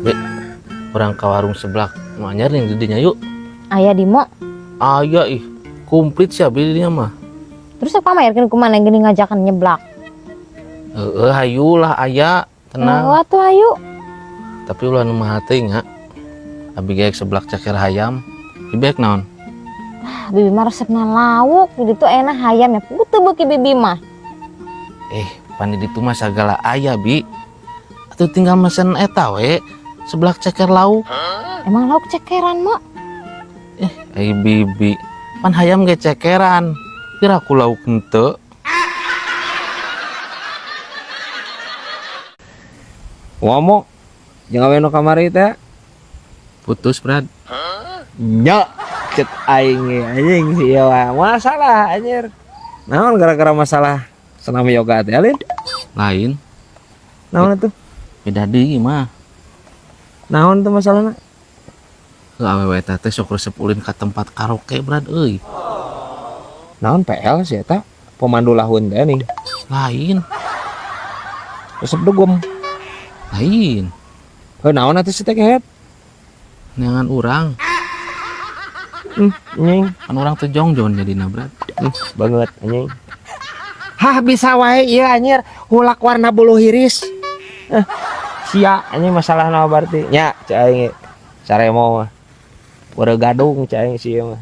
Be, orang ke warung sebelah mau anyar yang didinya yuk. Ayah Dimo. Aya ih, komplit sih belinya mah. Terus apa mayarkan kemana gini ngajakan nyeblak? Hayulah aya, tenang. Tuh ayo. Tapi ulah nu mah teh nya. Abi gaek seblak ceker hayam. Ibek naon? Bibi mah resepna lauk, jadi tuh enak hayam ya. Putu beuki bibi mah. Pani ditu mah sagala aya bi. Atuh tinggal mesen eta we, seblak ceker lauk. Emang lauk cekeran mak? Bibi, pan hayam ge cekeran. Kira aku lauk henteu. Ngomong jangan weno kamari teh. Putus, Brad. Nya cet aing anjing sih ya masalah anjir. Naon gara-gara masalah senam yoga teh Alin? Lain, Naon atuh? beda deui mah. Naon tuh masalahna? Awewe teh sok resep ulin ka tempat karaoke, Brad euy. Naon PL sih eta? Pemandu lahun teh nih. Lain, Resep dugem. lain. Heuh naon atuh si teh kehet? Neangan urang, Anjing. kan urang teh jongjon jadina, Brad. Banget anjing. Hah bisa wae ieu anjir, hulak warna bulu iris. Sia anjing masalah naon berarti? Nya cai saremo mah. Udah gadung cai sih mah.